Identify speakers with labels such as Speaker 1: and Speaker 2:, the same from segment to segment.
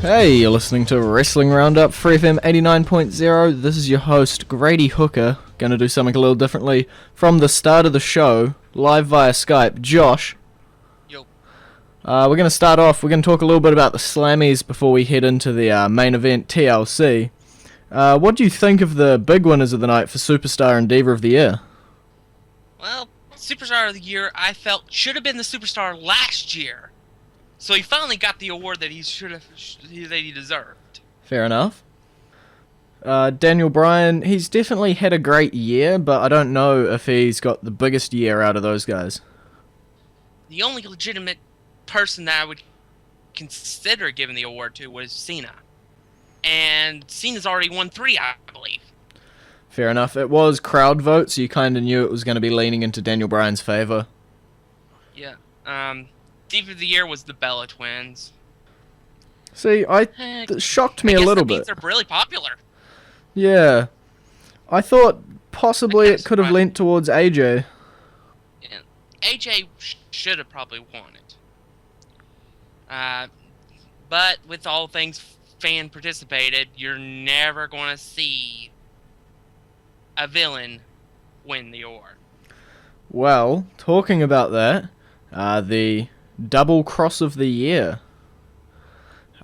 Speaker 1: Hey, you're listening to Wrestling Roundup, FreeFM 89.0. This is your host, Grady Hooker. Gonna do something a little differently. From the start of the show, live via Skype, Josh.
Speaker 2: Yo.
Speaker 1: We're gonna start off, we're gonna talk a little bit about the Slammies before we head into the main event, TLC. What do you think of the big winners of the night for Superstar and Diva of the Year?
Speaker 2: Well, Superstar of the Year, I felt, should have been the Superstar last year. So he finally got the award that he deserved.
Speaker 1: Fair enough. Daniel Bryan, he's definitely had a great year, but I don't know if he's got the biggest year out of those guys.
Speaker 2: The only legitimate person that I would consider giving the award to was Cena. And Cena's already won 3, I believe.
Speaker 1: Fair enough. It was crowd vote, so you kind of knew it was going to be leaning into Daniel Bryan's favor.
Speaker 2: Yeah. Diva of the Year was the Bella Twins.
Speaker 1: See, that shocked me a little bit.
Speaker 2: They're really popular.
Speaker 1: Yeah. I thought possibly it could have leant towards AJ.
Speaker 2: Yeah. AJ should have probably won it. But with all things fan participated, you're never going to see a villain win the award.
Speaker 1: Well, talking about that, the double cross of the year.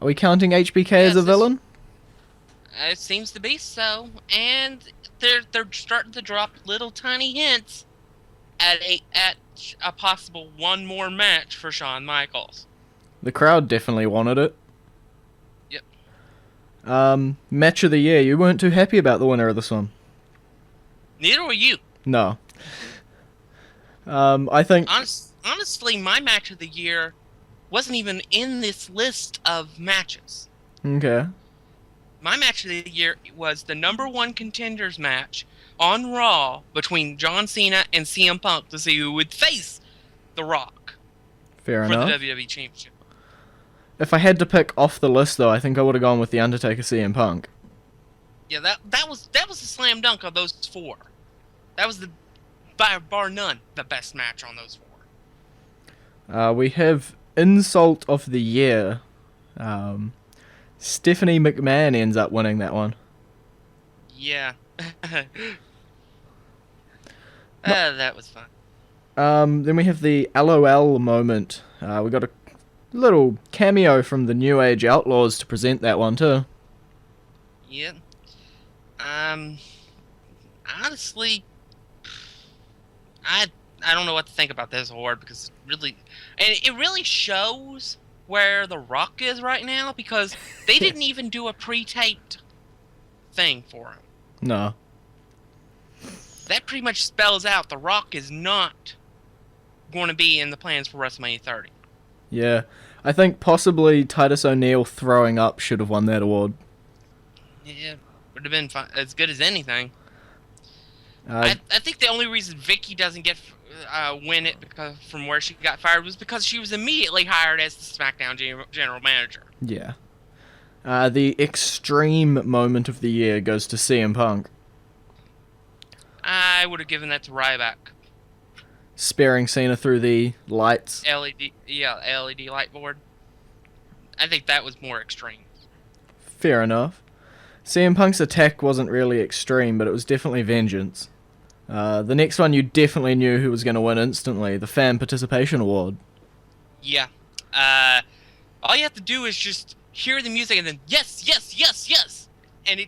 Speaker 1: Are we counting HBK as a villain?
Speaker 2: It seems to be so, and they're starting to drop little tiny hints at a possible one more match for Shawn Michaels.
Speaker 1: The crowd definitely wanted it.
Speaker 2: Yep.
Speaker 1: Match of the year. You weren't too happy about the winner of this one.
Speaker 2: Neither were you.
Speaker 1: No. I think...
Speaker 2: Honestly, my match of the year wasn't even in this list of matches.
Speaker 1: Okay.
Speaker 2: My match of the year was the number 1 contenders match on Raw between John Cena and CM Punk to see who would face The Rock.
Speaker 1: Fair enough.
Speaker 2: For the WWE Championship.
Speaker 1: If I had to pick off the list, though, I think I would have gone with The Undertaker CM Punk.
Speaker 2: Yeah, that was a slam dunk of those 4. That was bar none the best match on those 4.
Speaker 1: We have Insult of the Year. Stephanie McMahon ends up winning that one.
Speaker 2: Yeah. That was fun.
Speaker 1: Then we have the LOL moment. We got a little cameo from the New Age Outlaws to present that one too.
Speaker 2: Yeah. Honestly, I don't know what to think about this award because it really shows where The Rock is right now because they didn't even do a pre-taped thing for him.
Speaker 1: No.
Speaker 2: That pretty much spells out The Rock is not going to be in the plans for WrestleMania 30.
Speaker 1: Yeah. I think possibly Titus O'Neil throwing up should have won that award.
Speaker 2: Yeah, would have been fun, as good as anything. I think the only reason Vicky doesn't get win it because from where she got fired was because she was immediately hired as the SmackDown general manager.
Speaker 1: Yeah. The extreme moment of the year goes to CM Punk.
Speaker 2: I would have given that to Ryback.
Speaker 1: Sparing Cena through the lights.
Speaker 2: LED light board. I think that was more extreme.
Speaker 1: Fair enough. CM Punk's attack wasn't really extreme, but it was definitely vengeance. The next one you definitely knew who was going to win instantly, the Fan Participation Award.
Speaker 2: Yeah. All you have to do is just hear the music and then yes, yes, yes, yes! And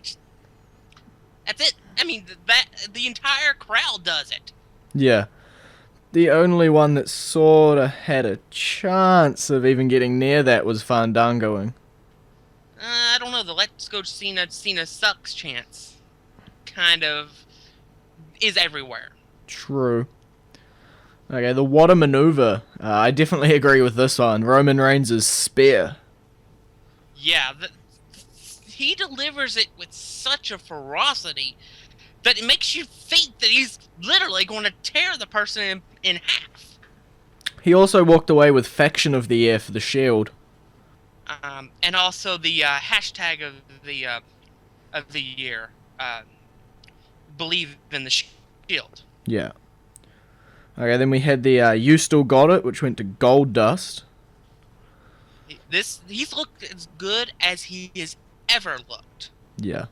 Speaker 2: that's it. I mean, the entire crowd does it.
Speaker 1: Yeah. The only one that sort of had a chance of even getting near that was Fandangoing.
Speaker 2: I don't know, the Let's Go Cena sucks chance kind of is everywhere.
Speaker 1: True. Okay, the What a Maneuver. I definitely agree with this one. Roman Reigns' spear.
Speaker 2: Yeah, he delivers it with such a ferocity that it makes you think that he's literally going to tear the person in half.
Speaker 1: He also walked away with Faction of the Year for the Shield.
Speaker 2: And also the hashtag of the year, believe in the Shield.
Speaker 1: Yeah. Okay, then we had the You Still Got It, which went to Gold Dust.
Speaker 2: He's looked as good as he has ever looked.
Speaker 1: Yeah.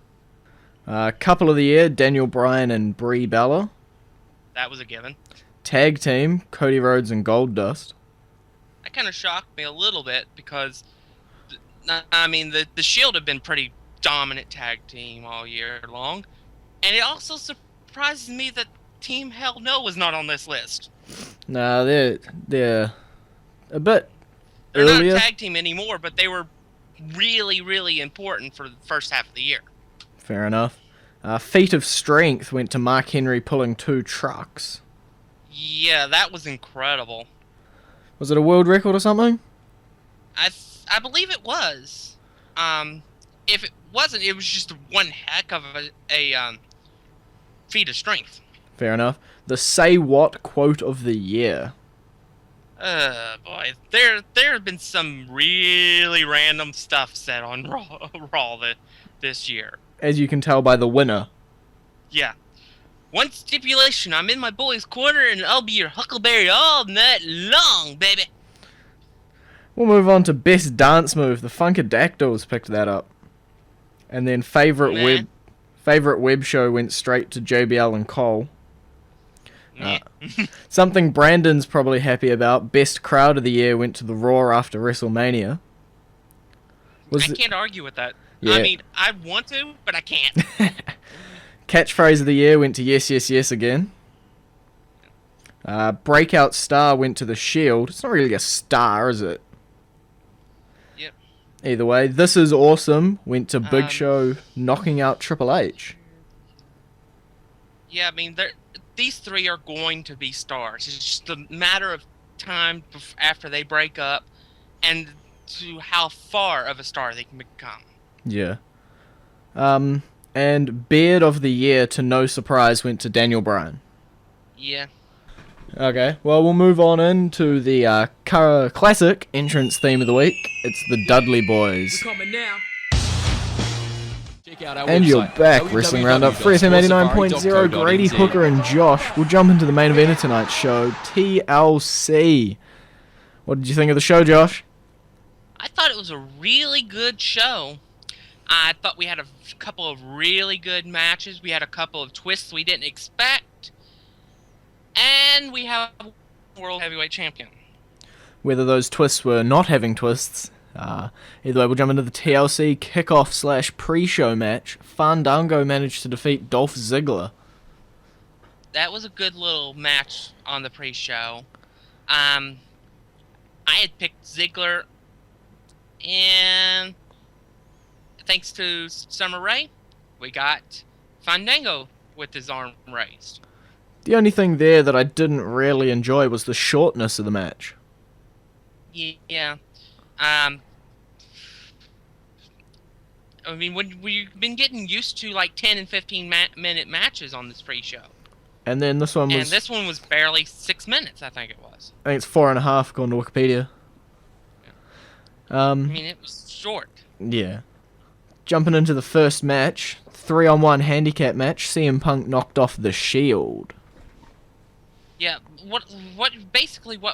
Speaker 1: Couple of the year, Daniel Bryan and Brie Bella.
Speaker 2: That was a given.
Speaker 1: Tag team, Cody Rhodes and Goldust.
Speaker 2: That kind of shocked me a little bit because, I mean, the Shield have been pretty dominant tag team all year long, and it also surprises me that Team Hell No was not on this list.
Speaker 1: Nah, they're a bit
Speaker 2: They're
Speaker 1: earlier.
Speaker 2: not a tag team anymore, but they were really, really important for the first half of the year.
Speaker 1: Fair enough. Feat of Strength went to Mark Henry pulling 2 trucks.
Speaker 2: Yeah, that was incredible.
Speaker 1: Was it a world record or something?
Speaker 2: I believe it was. If it wasn't, it was just one heck of a feat of strength.
Speaker 1: Fair enough. The Say What quote of the year.
Speaker 2: Boy, there have been some really random stuff said on Raw this year.
Speaker 1: As you can tell by the winner.
Speaker 2: Yeah. One stipulation, I'm in my boy's corner and I'll be your huckleberry all night long, baby.
Speaker 1: We'll move on to Best Dance Move. The Funkadactyls picked that up. And then Favorite Web Show went straight to JBL and Cole. Something Brandon's probably happy about. Best Crowd of the Year went to the Raw after WrestleMania.
Speaker 2: I can't argue with that.
Speaker 1: Yeah.
Speaker 2: I mean, I want to, but I can't.
Speaker 1: Catchphrase of the Year went to Yes, Yes, Yes again. Breakout Star went to the Shield. It's not really a star, is it?
Speaker 2: Yep.
Speaker 1: Either way, This Is Awesome went to Big Show knocking out Triple H.
Speaker 2: Yeah, I mean, these three are going to be stars. It's just a matter of time after they break up and to how far of a star they can become.
Speaker 1: Yeah. And Beard of the Year, to no surprise, went to Daniel Bryan.
Speaker 2: Yeah.
Speaker 1: Okay, well, we'll move on into the classic entrance theme of the week. It's the Dudley Boys. And you're back, Wrestling Roundup, FreeFM 89.0, Grady, Hooker, and Josh. We'll jump into the main event of tonight's show, TLC. What did you think of the show, Josh?
Speaker 2: I thought it was a really good show. I thought we had a couple of really good matches. We had a couple of twists we didn't expect. And we have a World Heavyweight Champion.
Speaker 1: Whether those twists were not having twists, either way, we'll jump into the TLC kickoff / pre-show match. Fandango managed to defeat Dolph Ziggler.
Speaker 2: That was a good little match on the pre-show. I had picked Ziggler, and thanks to Summer Rae, we got Fandango with his arm raised.
Speaker 1: The only thing there that I didn't really enjoy was the shortness of the match.
Speaker 2: Yeah. I mean, we've been getting used to like 10 and 15 minute matches on this pre-show.
Speaker 1: And then this one was...
Speaker 2: And this one was barely 6 minutes, I think it was.
Speaker 1: I think it's 4.5 according to Wikipedia.
Speaker 2: I mean, it was short.
Speaker 1: Yeah. Jumping into the first match, 3-on-1 handicap match, CM Punk knocked off the Shield.
Speaker 2: Yeah, what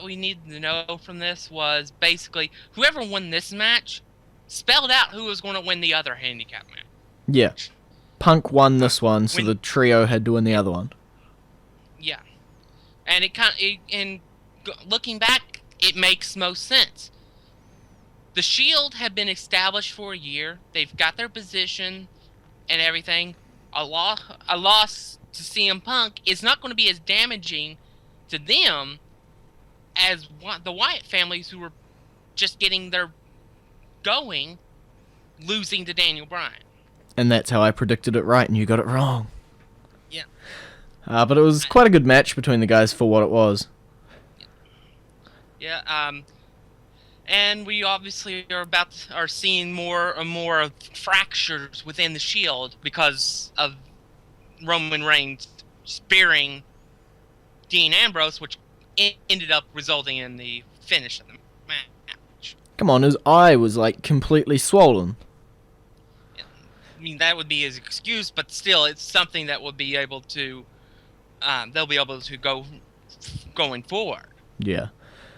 Speaker 2: we needed to know from this was basically whoever won this match spelled out who was going to win the other handicap match.
Speaker 1: Yeah. Punk won this one, so the trio had to win the other one.
Speaker 2: Yeah. And looking back, it makes most sense. The Shield had been established for a year. They've got their position and everything. A loss to CM Punk is not going to be as damaging to them as the Wyatt families who were just getting their going, losing to Daniel Bryan.
Speaker 1: And that's how I predicted it right, and you got it wrong.
Speaker 2: Yeah.
Speaker 1: But it was quite a good match between the guys for what it was.
Speaker 2: Yeah. And we obviously are seeing more and more of fractures within the Shield because of Roman Reigns spearing Dean Ambrose, which ended up resulting in the finish of the match.
Speaker 1: Come on, his eye was like completely swollen.
Speaker 2: I mean, that would be his excuse, but still, it's something that will be able to, they'll be able to going forward.
Speaker 1: Yeah.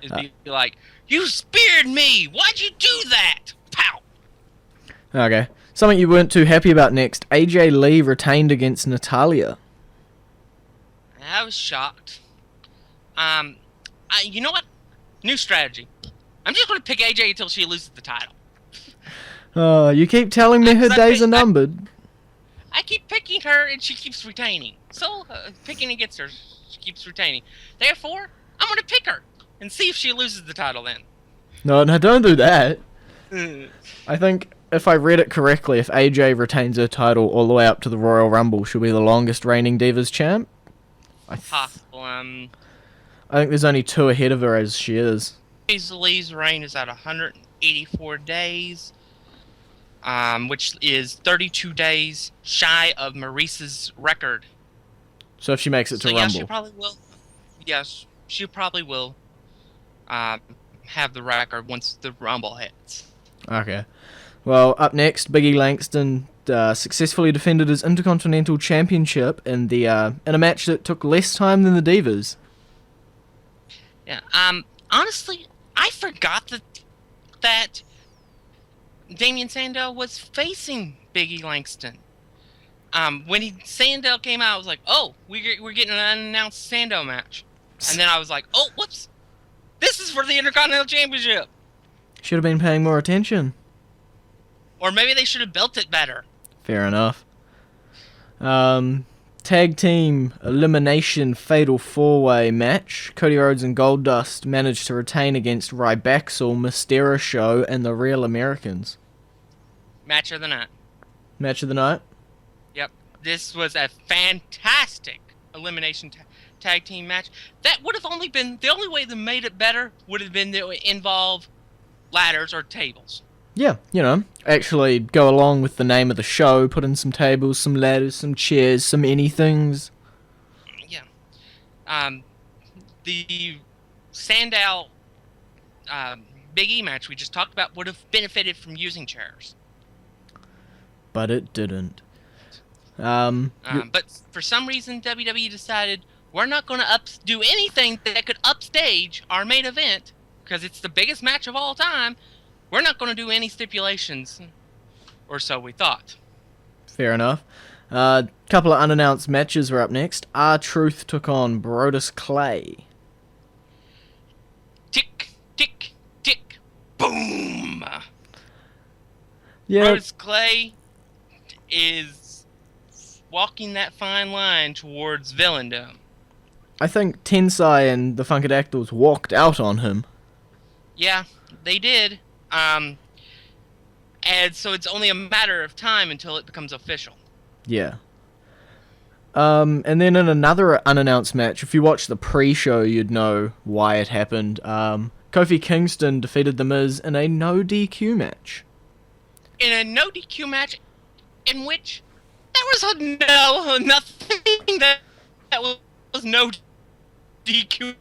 Speaker 2: It'd be like, You speared me! Why'd you do that? Pow!
Speaker 1: Okay. Something you weren't too happy about next. AJ Lee retained against Natalia.
Speaker 2: I was shocked. You know what? New strategy. I'm just going to pick AJ until she loses the title.
Speaker 1: You keep telling me her days are numbered.
Speaker 2: I keep picking her and she keeps retaining. So, picking against her, she keeps retaining. Therefore, I'm going to pick her and see if she loses the title then.
Speaker 1: No, don't do that. I think, if I read it correctly, if AJ retains her title all the way up to the Royal Rumble, she'll be the longest reigning Divas champ.
Speaker 2: Possible.
Speaker 1: I think there's only 2 ahead of her as she is.
Speaker 2: Lee's reign is at 184 days. Which is 32 days shy of Maurice's record.
Speaker 1: So if she makes it to Rumble.
Speaker 2: Yeah, she probably will. Yes, she probably will have the record once the Rumble hits.
Speaker 1: Okay. Well, up next, Biggie Langston successfully defended his Intercontinental Championship in a match that took less time than the Divas.
Speaker 2: Yeah. Honestly, I forgot that Damien Sandow was facing Biggie Langston. When Sandow came out, I was like, oh, we're getting an unannounced Sandow match. And then I was like, oh, whoops. This is for the Intercontinental Championship.
Speaker 1: Should have been paying more attention.
Speaker 2: Or maybe they should have built it better.
Speaker 1: Fair enough. Tag team elimination fatal 4-way match. Cody Rhodes and Goldust managed to retain against Rybaxel, Mysterio Show, and the Real Americans.
Speaker 2: Match of the night.
Speaker 1: Match of the night?
Speaker 2: Yep. This was a fantastic elimination tag team match. That would have only been... The only way that made it better would have been to involve ladders or tables.
Speaker 1: Yeah, actually go along with the name of the show, put in some tables, some ladders, some chairs, some anythings.
Speaker 2: Yeah. The Sandow Big E match we just talked about would have benefited from using chairs.
Speaker 1: But it didn't.
Speaker 2: But for some reason, WWE decided we're not going to do anything that could upstage our main event, because it's the biggest match of all time. We're not going to do any stipulations, or so we thought.
Speaker 1: Fair enough. Couple of unannounced matches were up next. R-Truth took on Brodus Clay.
Speaker 2: Tick, tick, tick, boom!
Speaker 1: Yeah.
Speaker 2: Brodus Clay is walking that fine line towards villaindom.
Speaker 1: I think Tensai and the Funkadactyls walked out on him.
Speaker 2: Yeah, they did. And so it's only a matter of time until it becomes official.
Speaker 1: Yeah. And then in another unannounced match, if you watch the pre-show, you'd know why it happened. Kofi Kingston defeated The Miz in a no DQ match.
Speaker 2: In a no DQ match in which there was nothing that was no DQ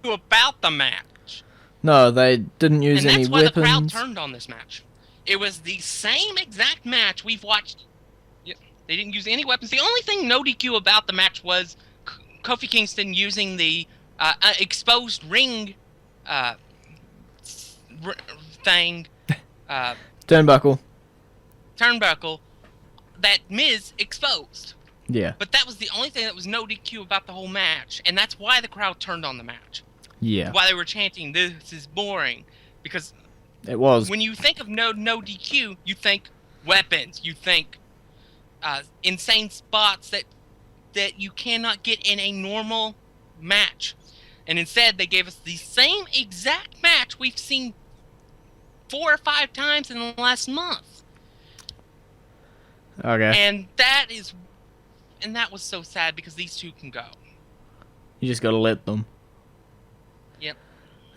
Speaker 2: about the match.
Speaker 1: No, they didn't use any weapons.
Speaker 2: And that's why the crowd turned on this match. It was the same exact match we've watched. They didn't use any weapons. The only thing no DQ about the match was Kofi Kingston using the exposed ring thing.
Speaker 1: Turnbuckle
Speaker 2: that Miz exposed.
Speaker 1: Yeah.
Speaker 2: But that was the only thing that was no DQ about the whole match. And that's why the crowd turned on the match.
Speaker 1: Yeah.
Speaker 2: Why they were chanting, this is boring. Because
Speaker 1: it was.
Speaker 2: When you think of no DQ, you think weapons. You think insane spots that you cannot get in a normal match. And instead, they gave us the same exact match we've seen 4 or 5 times in the last month.
Speaker 1: Okay.
Speaker 2: And that was so sad because these two can go.
Speaker 1: You just gotta let them.
Speaker 2: Yep.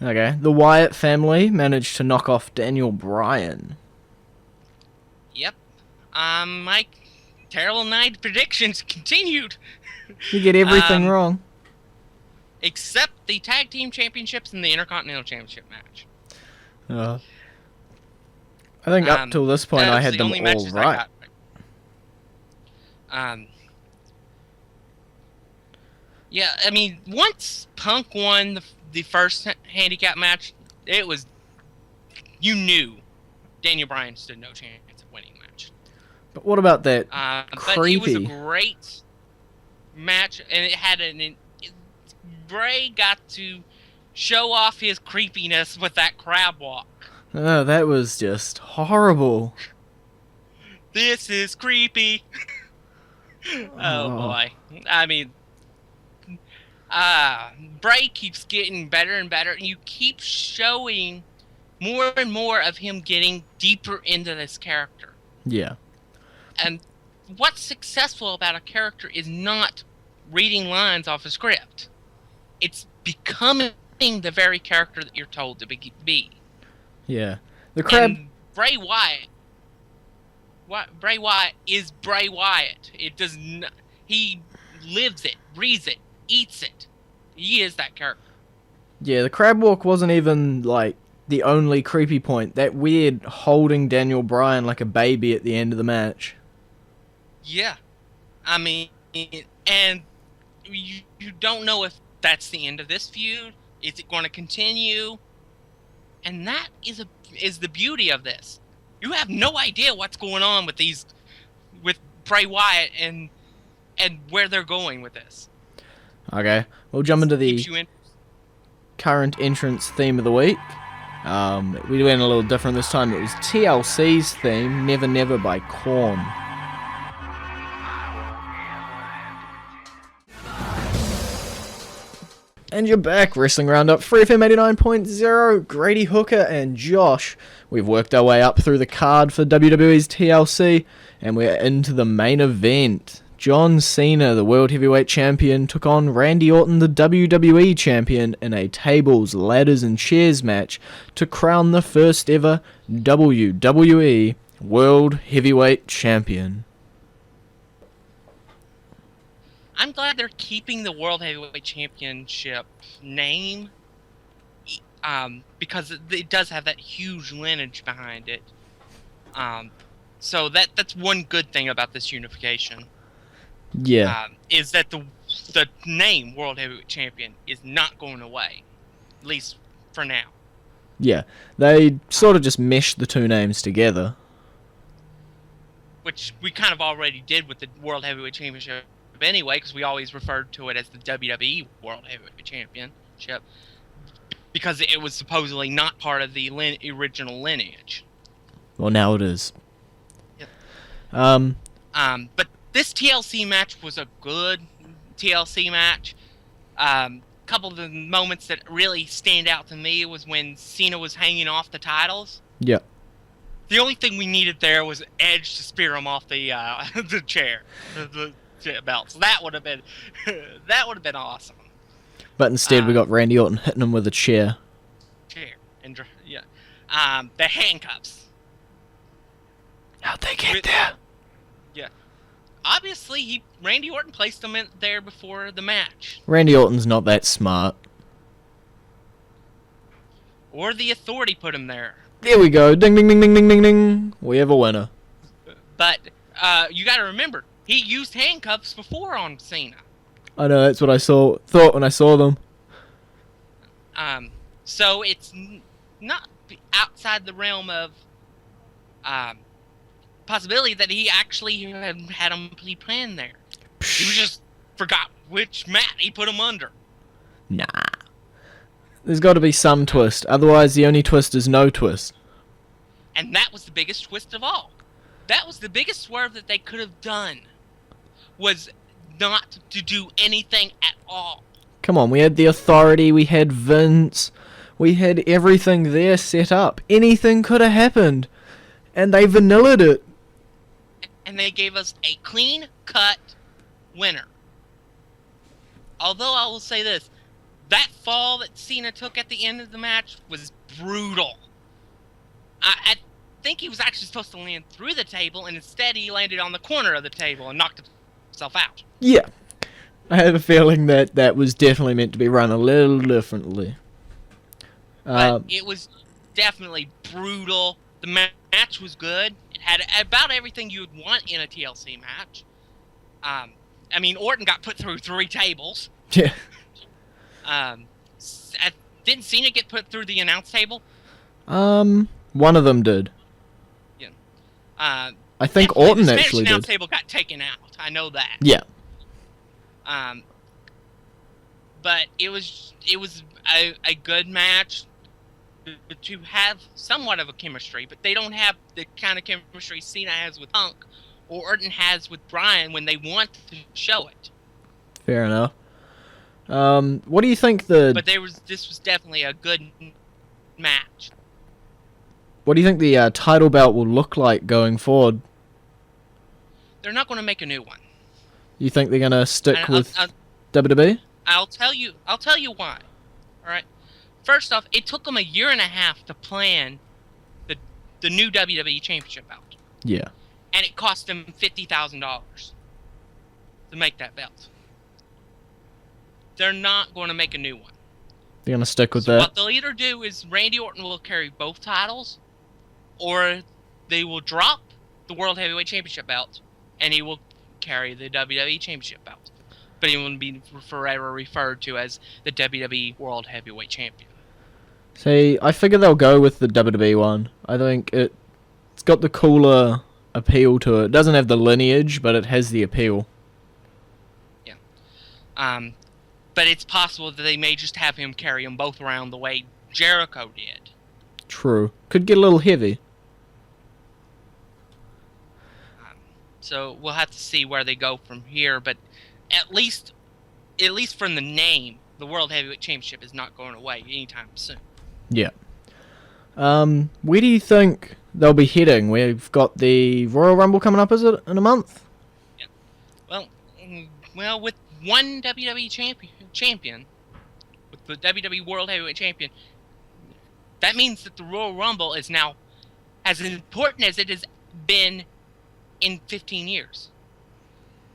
Speaker 1: Okay. The Wyatt family managed to knock off Daniel Bryan.
Speaker 2: Yep. My terrible night predictions continued.
Speaker 1: You get everything wrong.
Speaker 2: Except the Tag Team Championships and the Intercontinental Championship match.
Speaker 1: I think up till this point I had them all right.
Speaker 2: Yeah, I mean, once Punk won the first handicap match, it was, you knew Daniel Bryan stood no chance of winning the match.
Speaker 1: But what about that
Speaker 2: But it was a
Speaker 1: creepy...
Speaker 2: great match, and it had Bray got to show off his creepiness with that crab walk.
Speaker 1: Oh, that was just horrible.
Speaker 2: This is creepy. Oh boy. I mean, Bray keeps getting better and better, and you keep showing more and more of him getting deeper into this character.
Speaker 1: Yeah.
Speaker 2: And what's successful about a character is not reading lines off a script. It's becoming the very character that you're told to be.
Speaker 1: Yeah. The crab...
Speaker 2: And Bray Wyatt is Bray Wyatt. It does not... He lives it, breathes it, eats it. He is that character.
Speaker 1: Yeah, the crab walk wasn't even, like, the only creepy point. That weird holding Daniel Bryan like a baby at the end of the match.
Speaker 2: Yeah. I mean, and you don't know if that's the end of this feud. Is it going to continue? And that is the beauty of this. You have no idea what's going on with Bray Wyatt and where they're going with this.
Speaker 1: Okay, we'll jump into the current entrance theme of the week. We went a little different this time. It was TLC's theme, Never Never by Korn. And you're back, Wrestling Roundup, FreeFM 89.0, Grady, Hooker, and Josh. We've worked our way up through the card for WWE's TLC, and we're into the main event. John Cena, the World Heavyweight Champion, took on Randy Orton, the WWE Champion, in a tables, ladders, and chairs match to crown the first ever WWE World Heavyweight Champion.
Speaker 2: I'm glad they're keeping the World Heavyweight Championship name, because it does have that huge lineage behind it. So that's one good thing about this unification.
Speaker 1: Yeah.
Speaker 2: Is that the name World Heavyweight Champion is not going away, at least for now.
Speaker 1: Yeah, they sort of just meshed the two names together.
Speaker 2: Which we kind of already did with the World Heavyweight Championship anyway, because we always referred to it as the WWE World Heavyweight Championship, because it was supposedly not part of the original lineage.
Speaker 1: Well, now it is.
Speaker 2: Yep.
Speaker 1: But
Speaker 2: this TLC match was a good TLC match. Couple of the moments that really stand out to me was when Cena was hanging off the titles.
Speaker 1: Yeah.
Speaker 2: The only thing we needed there was Edge to spear him off the the chair, the belt. So that would have been awesome.
Speaker 1: But instead, we got Randy Orton hitting him with a chair.
Speaker 2: And yeah, the handcuffs.
Speaker 1: How'd they get there?
Speaker 2: Yeah, obviously Randy Orton placed them in there before the match.
Speaker 1: Randy Orton's not that smart.
Speaker 2: Or the Authority put him there.
Speaker 1: There we go. Ding, ding, ding, ding, ding, ding, ding. We have a winner.
Speaker 2: But you got to remember, he used handcuffs before on Cena.
Speaker 1: I know, that's what I thought when I saw them.
Speaker 2: So it's not outside the realm of possibility that he actually had him planned there. He just forgot which mat he put him under.
Speaker 1: Nah. There's got to be some twist. Otherwise, the only twist is no twist.
Speaker 2: And that was the biggest twist of all. That was the biggest swerve that they could have done. Was not to do anything at all.
Speaker 1: Come on, we had the Authority, we had Vince, we had everything there set up. Anything could have happened. And they vanillaed it.
Speaker 2: And they gave us a clean-cut winner. Although I will say this, that fall that Cena took at the end of the match was brutal. I think he was actually supposed to land through the table, and instead he landed on the corner of the table and knocked himself out.
Speaker 1: Yeah. I have a feeling that was definitely meant to be run a little differently.
Speaker 2: But it was definitely brutal. The match was good. It had about everything you would want in a TLC match. I mean, Orton got put through 3 tables.
Speaker 1: Yeah.
Speaker 2: Didn't Cena get put through the announce table?
Speaker 1: One of them did.
Speaker 2: Yeah.
Speaker 1: I think Orton actually
Speaker 2: the announce
Speaker 1: did.
Speaker 2: table got taken out. I know that.
Speaker 1: Yeah.
Speaker 2: But it was a good match to have somewhat of a chemistry, but they don't have the kind of chemistry Cena has with Punk or Orton has with Bryan when they want to show it.
Speaker 1: Fair enough. What do you think this
Speaker 2: was definitely a good match.
Speaker 1: What do you think the title belt will look like going forward?
Speaker 2: They're not going to make a new one.
Speaker 1: You think they're going to stick with WWE?
Speaker 2: I'll tell you why. All right. First off, it took them a year and a half to plan the new WWE Championship belt.
Speaker 1: Yeah.
Speaker 2: And it cost them $50,000 to make that belt. They're not going to make a new one.
Speaker 1: They're going to stick with that?
Speaker 2: What they'll either do is Randy Orton will carry both titles, or they will drop the World Heavyweight Championship belt, and he will carry the WWE Championship belt. But he will be forever referred to as the WWE World Heavyweight Champion.
Speaker 1: See, I figure they'll go with the WWE one. I think it's got the cooler appeal to it. It doesn't have the lineage, but it has the appeal.
Speaker 2: Yeah. But it's possible that they may just have him carry them both around the way Jericho did.
Speaker 1: True. Could get a little heavy.
Speaker 2: So we'll have to see where they go from here, but at least from the name, the World Heavyweight Championship is not going away anytime soon.
Speaker 1: Yeah. Where do you think they'll be heading? We've got the Royal Rumble coming up, is it, in a month?
Speaker 2: Yeah. Well, with one WWE champion, with the WWE World Heavyweight Champion, that means that the Royal Rumble is now as important as it has been in 15 years.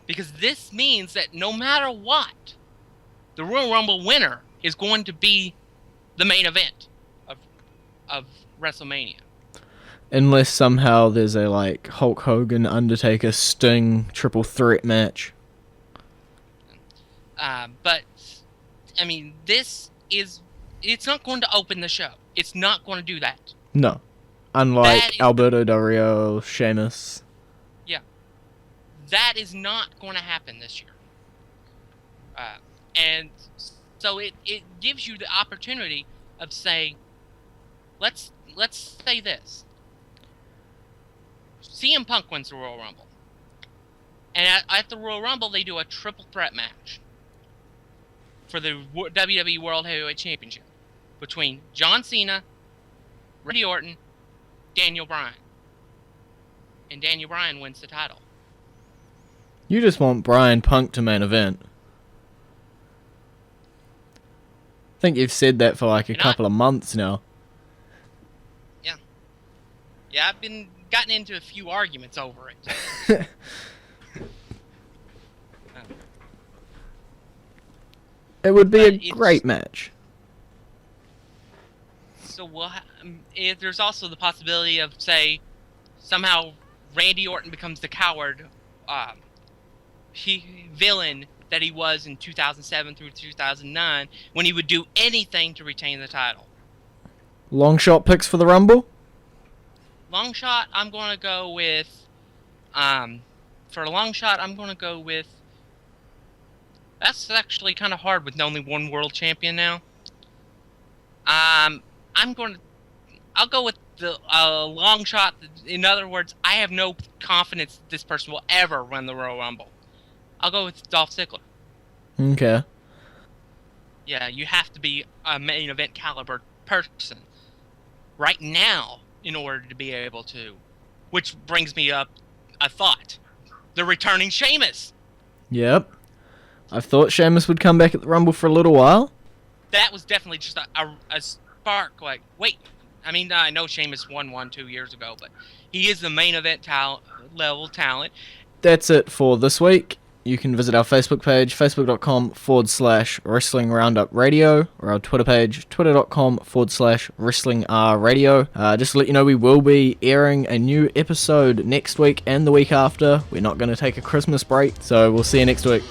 Speaker 2: Because this means that no matter what, the Royal Rumble winner is going to be the main event of WrestleMania.
Speaker 1: Unless somehow there's a Hulk Hogan, Undertaker, Sting triple threat match.
Speaker 2: But I mean, it's not going to open the show. It's not going to do that.
Speaker 1: No. Unlike Alberto Del Rio, Sheamus.
Speaker 2: Yeah. That is not going to happen this year. And so it gives you the opportunity of saying, let's say this. CM Punk wins the Royal Rumble. And at the Royal Rumble, they do a triple threat match for the WWE World Heavyweight Championship between John Cena, Randy Orton, Daniel Bryan. And Daniel Bryan wins the title.
Speaker 1: You just want Bryan Punk to main event. I think you've said that for a couple of months now.
Speaker 2: Yeah. Yeah, I've gotten into a few arguments over it.
Speaker 1: It would be a great match.
Speaker 2: So there's also the possibility of, say, somehow Randy Orton becomes the coward villain that he was in 2007 through 2009 when he would do anything to retain the title.
Speaker 1: Long shot picks for the Rumble?
Speaker 2: Long shot, I'm going to go with... for a long shot, I'm going to go with... That's actually kind of hard with only one world champion now. I'll go with the long shot. In other words, I have no confidence that this person will ever win the Royal Rumble. I'll go with Dolph Ziggler.
Speaker 1: Okay.
Speaker 2: Yeah, you have to be a main event caliber person right now in order to be able to. Which brings me up a thought. The returning Sheamus.
Speaker 1: Yep. I thought Sheamus would come back at the Rumble for a little while.
Speaker 2: That was definitely just a spark. Wait. I mean, I know Sheamus won 2 years ago, but he is the main event level talent.
Speaker 1: That's it for this week. You can visit our Facebook page, facebook.com/Wrestling Roundup Radio, or our Twitter page, twitter.com/Wrestling Radio. Just to let you know, we will be airing a new episode next week and the week after. We're not going to take a Christmas break, so we'll see you next week.